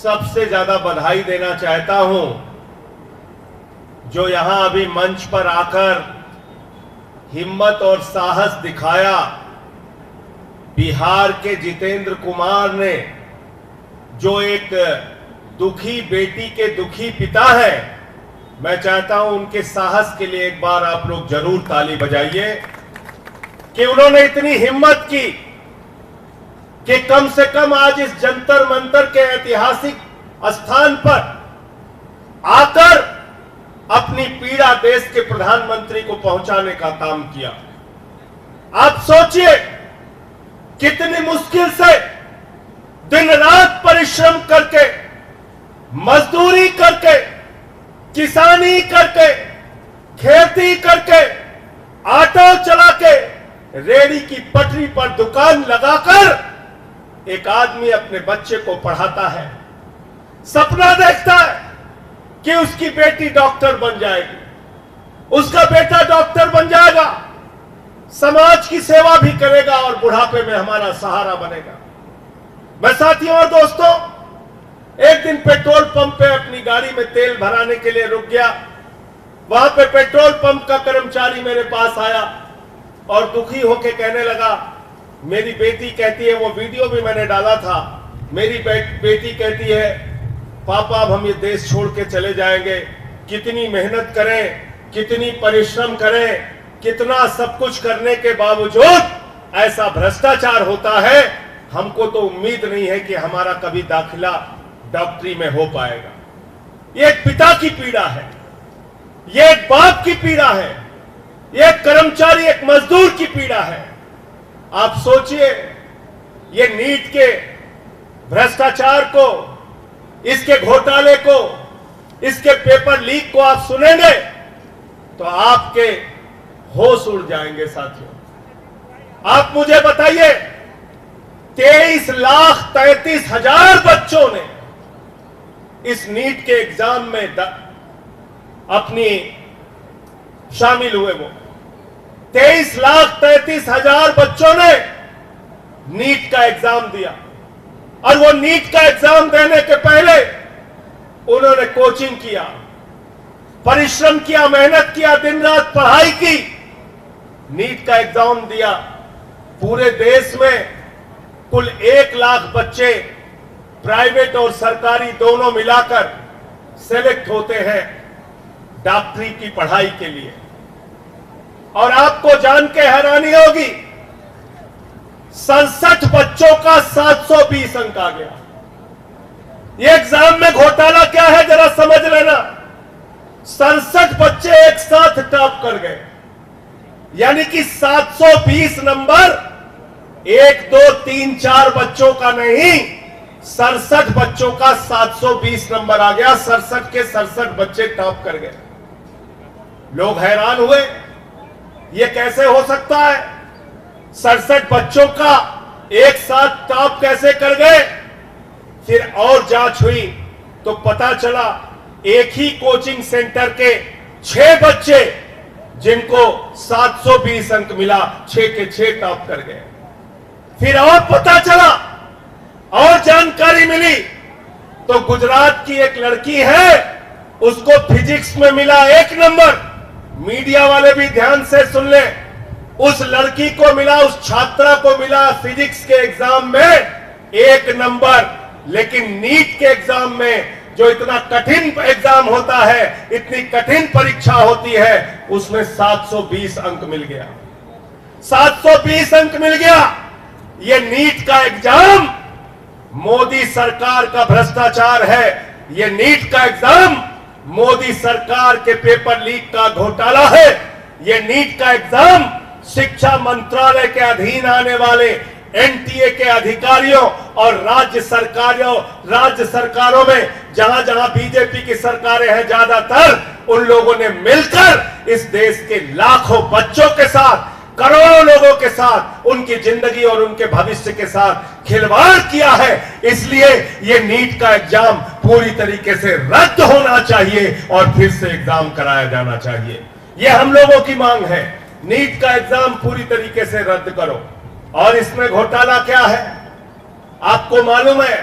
सबसे ज्यादा बधाई देना चाहता हूं जो यहां अभी मंच पर आकर हिम्मत और साहस दिखाया। बिहार के जितेंद्र कुमार ने, जो एक दुखी बेटी के दुखी पिता है, मैं चाहता हूं उनके साहस के लिए एक बार आप लोग जरूर ताली बजाइए कि उन्होंने इतनी हिम्मत की कि कम से कम आज इस जंतर मंतर के ऐतिहासिक स्थान पर आकर अपनी पीड़ा देश के प्रधानमंत्री को पहुंचाने का काम किया। आप सोचिए कितनी मुश्किल से दिन रात परिश्रम करके, मजदूरी करके, किसानी करके, खेती करके, ऑटो चला के, रेहड़ी की पटरी पर दुकान लगाकर एक आदमी अपने बच्चे को पढ़ाता है। सपना देखता है कि उसकी बेटी डॉक्टर बन जाएगी, उसका बेटा डॉक्टर बन जाएगा, समाज की सेवा भी करेगा और बुढ़ापे में हमारा सहारा बनेगा। मैं साथियों और दोस्तों, एक दिन पेट्रोल पंप पे अपनी गाड़ी में तेल भराने के लिए रुक गया। वहां पे पेट्रोल पंप का कर्मचारी मेरे पास आया और दुखी होकर कहने लगा, मेरी बेटी कहती है, वो वीडियो भी मैंने डाला था, मेरी बेटी कहती है पापा अब हम ये देश छोड़ के चले जाएंगे। कितनी मेहनत करें, कितनी परिश्रम करें, कितना सब कुछ करने के बावजूद ऐसा भ्रष्टाचार होता है। हमको तो उम्मीद नहीं है कि हमारा कभी दाखिला डॉक्टरी में हो पाएगा। ये एक पिता की पीड़ा है, ये एक बाप की पीड़ा है, ये एक कर्मचारी, एक मजदूर की पीड़ा है। आप सोचिए, ये नीट के भ्रष्टाचार को, इसके घोटाले को, इसके पेपर लीक को आप सुनेंगे तो आपके होश उड़ जाएंगे। साथियों, आप मुझे बताइए, 23,33,000 बच्चों ने इस नीट के एग्जाम में अपनी शामिल हुए। वो 23,33,000 बच्चों ने नीट का एग्जाम दिया और वो नीट का एग्जाम देने के पहले उन्होंने कोचिंग किया, परिश्रम किया, मेहनत किया, दिन रात पढ़ाई की, नीट का एग्जाम दिया। पूरे देश में कुल 1 लाख बच्चे प्राइवेट और सरकारी दोनों मिलाकर सेलेक्ट होते हैं डॉक्टरी की पढ़ाई के लिए। और आपको जान के हैरानी होगी, 67 बच्चों का 720 अंक आ गया। ये एग्जाम में घोटाला क्या है जरा समझ लेना। 67 बच्चे एक साथ टॉप कर गए, यानी कि 720 नंबर 1, 2, 3, 4 बच्चों का नहीं, 67 बच्चों का 720 नंबर आ गया। 67 के 67 बच्चे टॉप कर गए। लोग हैरान हुए, ये कैसे हो सकता है? 67 बच्चों का एक साथ टॉप कैसे कर गए? फिर और जांच हुई तो पता चला एक ही कोचिंग सेंटर के 6 बच्चे जिनको 720 अंक मिला, 6 के 6 टॉप कर गए। फिर और पता चला और जानकारी मिली तो गुजरात की एक लड़की है, उसको फिजिक्स में मिला 1 नंबर। मीडिया वाले भी ध्यान से सुन ले, उस लड़की को मिला, उस छात्रा को मिला फिजिक्स के एग्जाम में 1 नंबर। लेकिन नीट के एग्जाम में, जो इतना कठिन एग्जाम होता है, इतनी कठिन परीक्षा होती है, उसमें 720 अंक मिल गया। 720 अंक मिल गया। ये नीट का एग्जाम मोदी सरकार का भ्रष्टाचार है। ये नीट का एग्जाम मोदी सरकार के पेपर लीक का घोटाला है। ये नीट का एग्जाम शिक्षा मंत्रालय के अधीन आने वाले एनटीए के अधिकारियों और राज्य सरकारों में, जहां जहां बीजेपी की सरकारें हैं ज्यादातर, उन लोगों ने मिलकर इस देश के लाखों बच्चों के साथ, करोड़ों लोगों के साथ, उनकी जिंदगी और उनके भविष्य के साथ खिलवाड़ किया है। इसलिए ये नीट का एग्जाम पूरी तरीके से रद्द होना चाहिए और फिर से एग्जाम कराया जाना चाहिए। ये हम लोगों की मांग है। नीट का एग्जाम पूरी तरीके से रद्द करो। और इसमें घोटाला क्या है आपको मालूम है?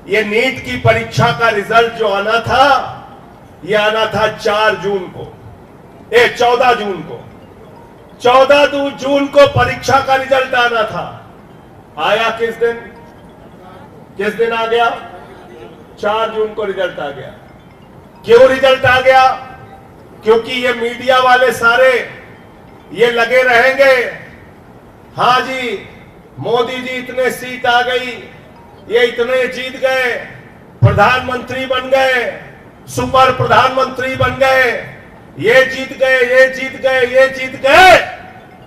ये नीट की परीक्षा का रिजल्ट जो आना था, ये आना था 4 जून को, 14 जून को, 14 जून को परीक्षा का रिजल्ट आना था। आया किस दिन आ गया? 4 जून को रिजल्ट आ गया। क्यों रिजल्ट आ गया? क्योंकि ये मीडिया वाले सारे ये लगे रहेंगे, हाँ जी मोदी जी इतने सीट आ गई, ये इतने जीत गए, प्रधानमंत्री बन गए, सुपर प्रधानमंत्री बन गए, ये जीत गए, ये जीत गए, ये जीत गए।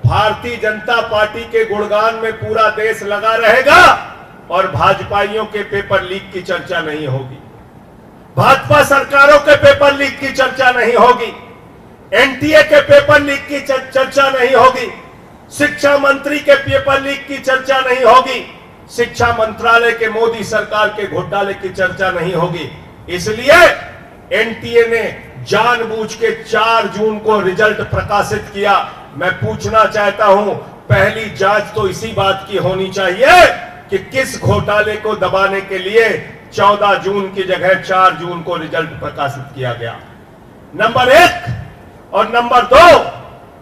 भारतीय जनता पार्टी के गुणगान में पूरा देश लगा रहेगा और भाजपाइयों के पेपर लीक की चर्चा नहीं होगी, भाजपा सरकारों के पेपर लीक की चर्चा नहीं होगी, एनटीए के पेपर लीक की चर्चा नहीं होगी, शिक्षा मंत्री के पेपर लीक की चर्चा नहीं होगी, शिक्षा मंत्रालय के मोदी सरकार के घोटाले की चर्चा नहीं होगी। इसलिए एनटीए ने जानबूझ के 4 जून को रिजल्ट प्रकाशित किया। मैं पूछना चाहता हूं, पहली जांच तो इसी बात की होनी चाहिए कि किस घोटाले को दबाने के लिए 14 जून की जगह 4 जून को रिजल्ट प्रकाशित किया गया। नंबर 1 और नंबर 2,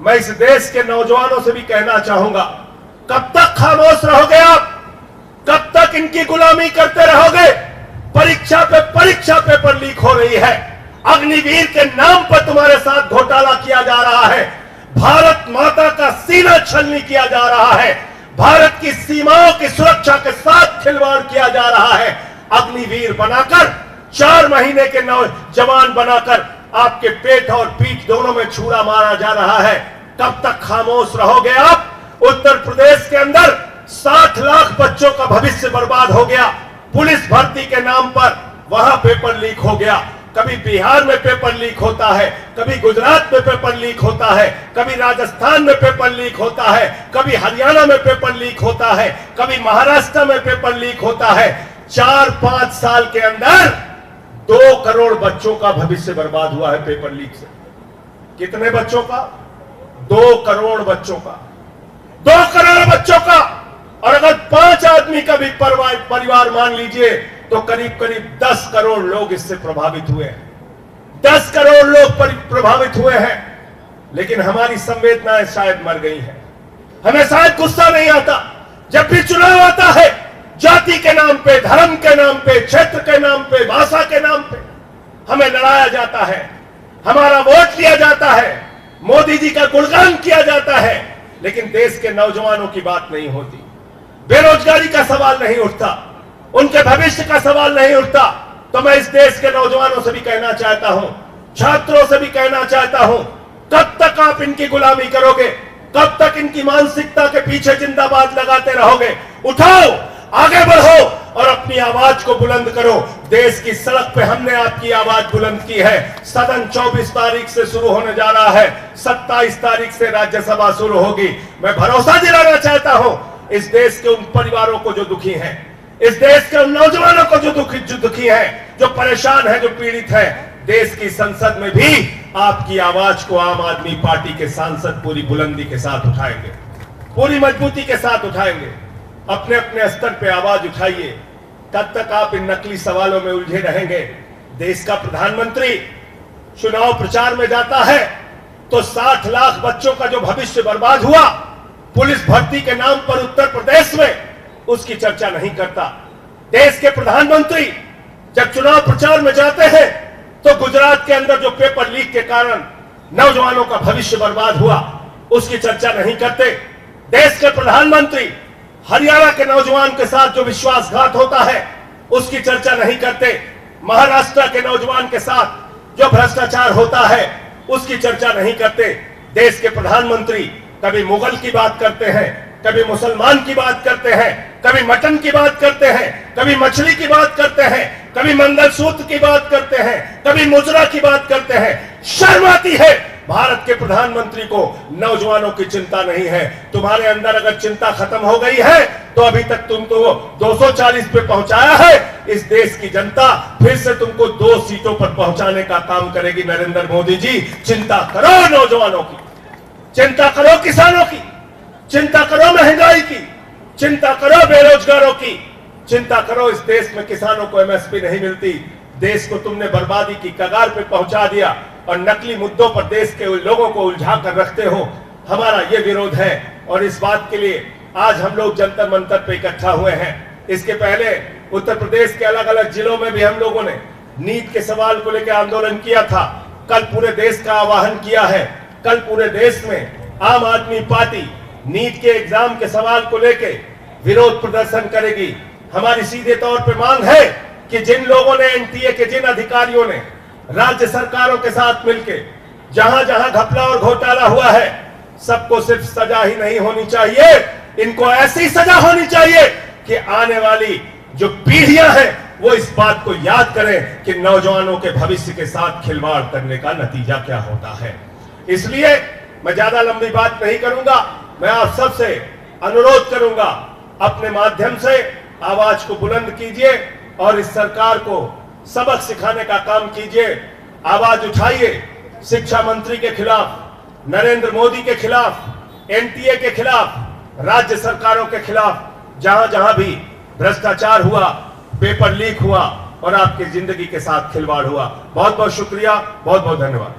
मैं इस देश के नौजवानों से भी कहना चाहूंगा, कब तक खामोश रहोगे आप? कब तक इनकी गुलामी करते रहोगे? परीक्षा पे परीक्षा पेपर लीक हो रही है, अग्निवीर के नाम पर तुम्हारे साथ घोटाला किया जा रहा है, भारत माता का सीना छलनी किया जा रहा है, भारत की सीमाओं की सुरक्षा के साथ खिलवाड़ किया जा रहा है। अग्निवीर बनाकर 4 महीने के नौजवान बनाकर आपके पेट और पीठ दोनों में छुरा मारा जा रहा है। कब तक खामोश रहोगे आप? उत्तर प्रदेश के अंदर 60 लाख बच्चों का भविष्य बर्बाद हो गया, पुलिस भर्ती के नाम पर वहां पेपर लीक हो गया। कभी बिहार में पेपर लीक होता है, कभी गुजरात में पेपर लीक होता है, कभी राजस्थान में पेपर लीक होता है, कभी हरियाणा में पेपर लीक होता है, कभी महाराष्ट्र में पेपर लीक होता है। 4-5 साल के अंदर 2 करोड़ बच्चों का भविष्य बर्बाद हुआ है पेपर लीक से। कितने बच्चों का? 2 करोड़ बच्चों का, 2 करोड़ बच्चों का। और अगर 5 आदमी का भी परिवार मान लीजिए तो करीब करीब 10 करोड़ लोग इससे प्रभावित हुए हैं। 10 करोड़ लोग प्रभावित हुए हैं। लेकिन हमारी संवेदनाएं शायद मर गई हैं। हमें शायद गुस्सा नहीं आता। जब भी चुनाव आता है, जाति के नाम पे, धर्म के नाम पे, क्षेत्र के नाम पे, भाषा के नाम पे हमें लड़ाया जाता है, हमारा वोट लिया जाता है, मोदी जी का गुणगान किया जाता है, लेकिन देश के नौजवानों की बात नहीं होती, बेरोजगारी का सवाल नहीं उठता, उनके भविष्य का सवाल नहीं उठता। तो मैं इस देश के नौजवानों से भी कहना चाहता हूं, छात्रों से भी कहना चाहता हूं, कब तक आप इनकी गुलामी करोगे? कब तक इनकी मानसिकता के पीछे जिंदाबाद लगाते रहोगे? उठाओ, आगे बढ़ो और अपनी आवाज को बुलंद करो। देश की सड़क पे हमने आपकी आवाज बुलंद की है। सदन 24 तारीख से शुरू होने जा रहा है, 27 तारीख से राज्यसभा शुरू होगी। मैं भरोसा दिलाना चाहता हूं इस देश के उन परिवारों को जो दुखी हैं, इस देश के उन नौजवानों को जो दुखी हैं, जो परेशान हैं, जो पीड़ित हैं, देश की संसद में भी आपकी आवाज को आम आदमी पार्टी के सांसद पूरी बुलंदी के साथ उठाएंगे, पूरी मजबूती के साथ उठाएंगे। अपने अपने स्तर पे आवाज उठाइए। तब तक आप इन नकली सवालों में उलझे रहेंगे। देश का प्रधानमंत्री चुनाव प्रचार में जाता है तो 60 लाख बच्चों का जो भविष्य बर्बाद हुआ पुलिस भर्ती के नाम पर उत्तर प्रदेश में, उसकी चर्चा नहीं करता। देश के प्रधानमंत्री जब चुनाव प्रचार में जाते हैं तो गुजरात के अंदर जो पेपर लीक के कारण नौजवानों का भविष्य बर्बाद हुआ, उसकी चर्चा नहीं करते। देश के प्रधानमंत्री हरियाणा के नौजवान के साथ जो विश्वासघात होता है, उसकी चर्चा नहीं करते। महाराष्ट्र के नौजवान के साथ जो भ्रष्टाचार होता है, उसकी चर्चा नहीं करते। देश के प्रधानमंत्री कभी मुगल की बात करते हैं, कभी मुसलमान की बात करते हैं, कभी मटन की बात करते हैं, कभी मछली की बात करते हैं, कभी मंगलसूत्र की बात करते हैं, कभी मुजरा की बात करते हैं। शर्म आती है भारत के प्रधानमंत्री को। नौजवानों की चिंता नहीं है। तुम्हारे अंदर अगर चिंता खत्म हो गई है तो अभी तक तुम तो 240 पे पहुंचाया है। इस देश की जनता फिर से तुमको 2 सीटों पर पहुंचाने का काम करेगी। नरेंद्र मोदी जी, चिंता करो नौजवानों की, चिंता करो किसानों की, चिंता करो महंगाई की, चिंता करो बेरोजगारों की, चिंता करो, इस देश में किसानों को एमएसपी नहीं मिलती, देश को तुमने बर्बादी की कगार पे पहुंचा दिया और नकली मुद्दों पर देश के लोगों को उलझा कर रखते हो। हमारा ये विरोध है और इस बात के लिए आज हम लोग जंतर मंतर पे इकट्ठा हुए हैं। इसके पहले उत्तर प्रदेश के अलग अलग जिलों में भी हम लोगों ने नीट के सवाल को लेकर आंदोलन किया था। कल पूरे देश का आह्वान किया है। कल पूरे देश में आम आदमी पार्टी नीट के एग्जाम के सवाल को लेकर विरोध प्रदर्शन करेगी। हमारी सीधे तौर पे मांग है कि जिन लोगों ने एनटीए के, जिन अधिकारियों ने राज्य सरकारों के साथ मिलकर जहां जहां घपला और घोटाला हुआ है, सबको सिर्फ सजा ही नहीं होनी चाहिए, इनको ऐसी सजा होनी चाहिए कि आने वाली जो पीढ़ियां हैं वो इस बात को याद करें कि नौजवानों के भविष्य के साथ खिलवाड़ करने का नतीजा क्या होता है। इसलिए मैं ज्यादा लंबी बात नहीं करूंगा। मैं आप सबसे अनुरोध करूंगा, अपने माध्यम से आवाज को बुलंद कीजिए और इस सरकार को सबक सिखाने का काम कीजिए। आवाज उठाइए शिक्षा मंत्री के खिलाफ, नरेंद्र मोदी के खिलाफ, एनटीए के खिलाफ, राज्य सरकारों के खिलाफ, जहां जहां भी भ्रष्टाचार हुआ, पेपर लीक हुआ और आपकी जिंदगी के साथ खिलवाड़ हुआ। बहुत बहुत शुक्रिया, बहुत बहुत धन्यवाद।